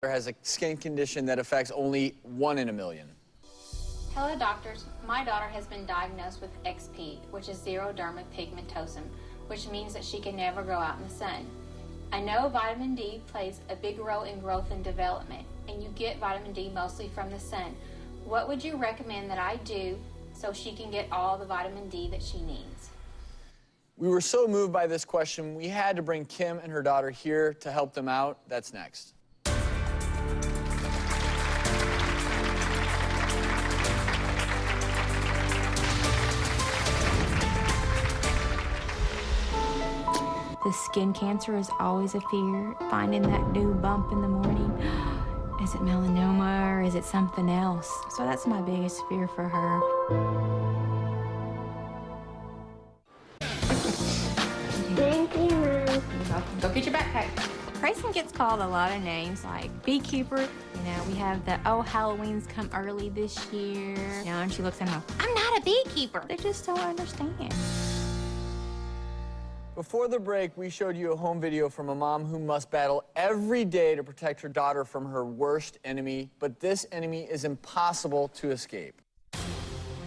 Has a skin condition that affects only 1 in a million. Hello, doctors. My daughter has been diagnosed with XP, which is Xeroderma pigmentosum, which means that she can never go out in the sun. I know vitamin D plays a big role in growth and development, and you get vitamin D mostly from the sun. What would you recommend that I do so she can get all the vitamin D that she needs? We were so moved by this question, we had to bring Kim and her daughter here to help them out. That's next. The skin cancer is always a fear. Finding that new bump in the morning. Is it melanoma or is it something else? So that's my biggest fear for her. Thank you, Mom. You're welcome. Go get your backpack. Grayson gets called a lot of names, like beekeeper. You know, we have the, oh, Halloween's come early this year. You know, and she looks at him, I'm not a beekeeper. They just don't understand. Before the break, we showed you a home video from a mom who must battle every day to protect her daughter from her worst enemy, but this enemy is impossible to escape.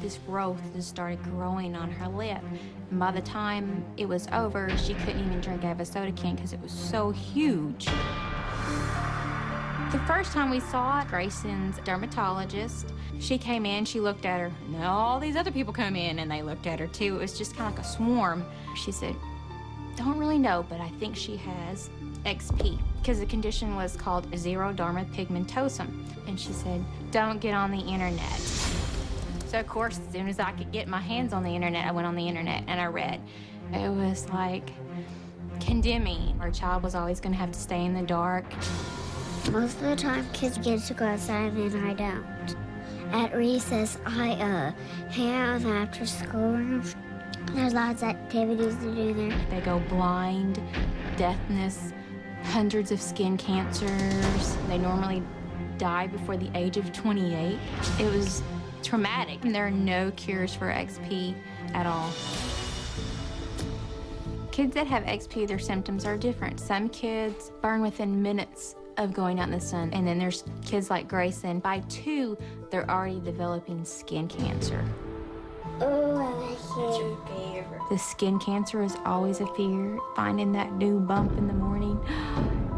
This growth just started growing on her lip. And by the time it was over, she couldn't even drink out of a soda can because it was so huge. The first time we saw Grayson's dermatologist, she came in, she looked at her. Now all these other people come in and they looked at her too. It was just kind of like a swarm. She said, don't really know, but I think she has XP, because the condition was called Xeroderma pigmentosum. And she said, don't get on the internet. So, of course, as soon as I could get my hands on the internet, I went on the internet and I read. It was like condemning. Our child was always going to have to stay in the dark. Most of the time, kids get to go outside and I don't. At recess, I hang out in the after school room. There's lots of activities to do there. They go blind, deafness, hundreds of skin cancers. They normally die before the age of 28. It was traumatic. And there are no cures for XP at all. Kids that have XP, their symptoms are different. Some kids burn within minutes of going out in the sun. And then there's kids like Grayson. By 2, they're already developing skin cancer. Oh, the skin cancer is always a fear. Finding that new bump in the morning.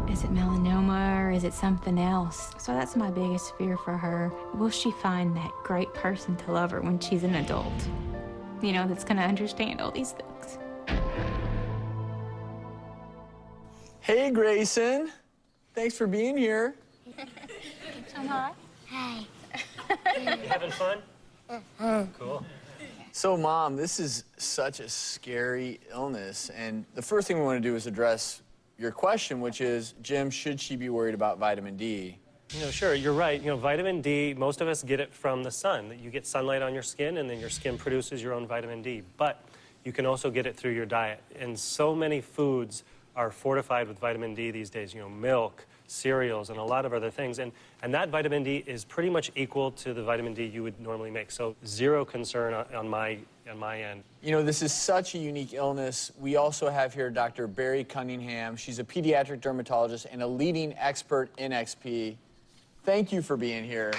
Is it melanoma or is it something else? So that's my biggest fear for her. Will she find that great person to love her when she's an adult? You know, that's going to understand all these things. Hey, Grayson. Thanks for being here. Hi. Hey. Having fun? Cool. So, Mom, this is such a scary illness, and the first thing we want to do is address your question, which is, Jim, should she be worried about vitamin D? You know, sure, you're right. You know, vitamin D, most of us get it from the sun. You get sunlight on your skin, and then your skin produces your own vitamin D. But you can also get it through your diet. And so many foods are fortified with vitamin D these days. You know, milk, cereals, and a lot of other things. And that vitamin D is pretty much equal to the vitamin D you would normally make. So zero concern on my end. You know, this is such a unique illness. We also have here Dr. Barry Cunningham. She's a pediatric dermatologist and a leading expert in XP. Thank you for being here.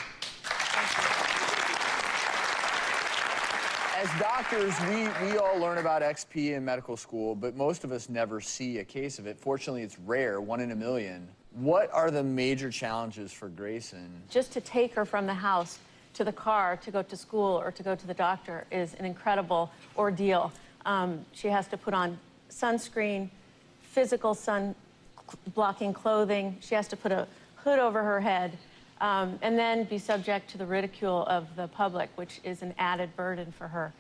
As doctors, we all learn about XP in medical school, but most of us never see a case of it. Fortunately, it's rare, 1 in a million. What are the major challenges for Grayson? Just to take her from the house to the car to go to school or to go to the doctor is an incredible ordeal. She has to put on sunscreen, physical sun-blocking clothing. She has to put a hood over her head, and then be subject to the ridicule of the public, which is an added burden for her.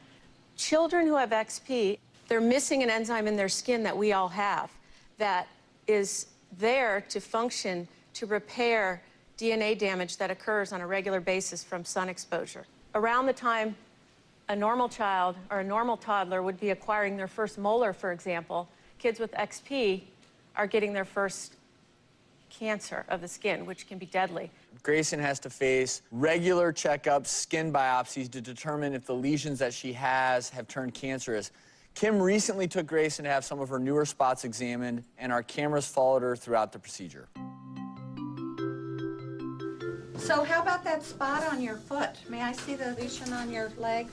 Children who have XP, they're missing an enzyme in their skin that we all have that is there to function to repair DNA damage that occurs on a regular basis from sun exposure. Around the time a normal child or a normal toddler would be acquiring their first molar, for example, kids with XP are getting their first cancer of the skin, which can be deadly. Grayson has to face regular checkups, skin biopsies to determine if the lesions that she has have turned cancerous. Kim recently took Grayson to have some of her newer spots examined, and our cameras followed her throughout the procedure. So how about that spot on your foot? May I see the lesion on your leg?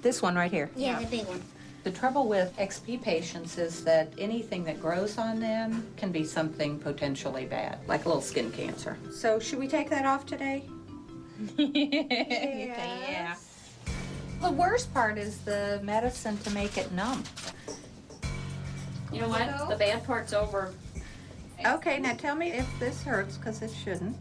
This one right here. Yeah, the big one. The trouble with XP patients is that anything that grows on them can be something potentially bad, like a little skin cancer. So should we take that off today? Yeah. The worst part is the medicine to make it numb. You know what? The bad part's over. Okay, now tell me if this hurts, because it shouldn't.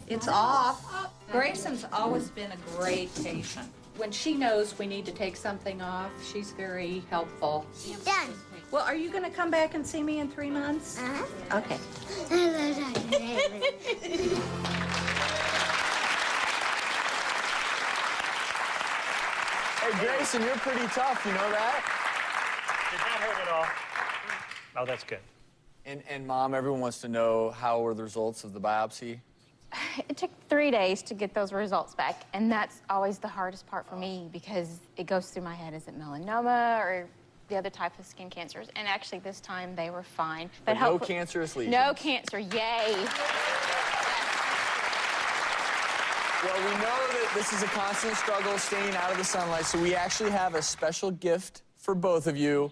It's off. Grayson's always been a great patient. When she knows we need to take something off, she's very helpful. Done. Well, are you going to come back and see me in 3 months? Uh-huh. Okay. Hey, Grayson, you're pretty tough, you know that? Did not hurt at all. Oh, that's good. And Mom, everyone wants to know, how were the results of the biopsy? It took 3 days to get those results back, and that's always the hardest part for me because it goes through my head, is it melanoma or the other type of skin cancers? And actually this time they were fine. But no cancerous lesions? No cancer, yay. Well, we know that this is a constant struggle staying out of the sunlight, so we actually have a special gift for both of you.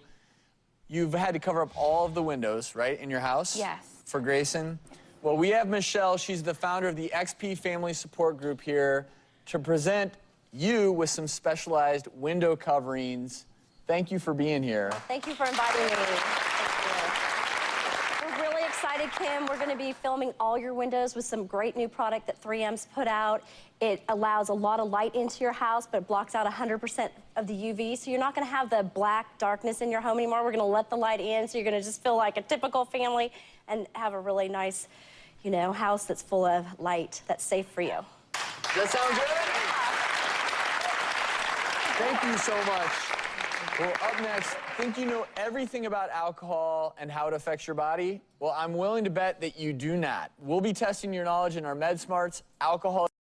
You've had to cover up all of the windows, right, in your house? Yes. For Grayson. Well, we have Michelle. She's the founder of the XP Family Support Group here to present you with some specialized window coverings. Thank you for being here. Thank you for inviting me. Thank you. We're really excited, Kim. We're going to be filming all your windows with some great new product that 3M's put out. It allows a lot of light into your house, but it blocks out 100% of the UV, so you're not going to have the black darkness in your home anymore. We're going to let the light in, so you're going to just feel like a typical family and have a really nice, you know, house that's full of light that's safe for you. That sound good? Thank you so much. Well, up next, think you know everything about alcohol and how it affects your body? Well, I'm willing to bet that you do not. We'll be testing your knowledge in our MedSmarts Alcohol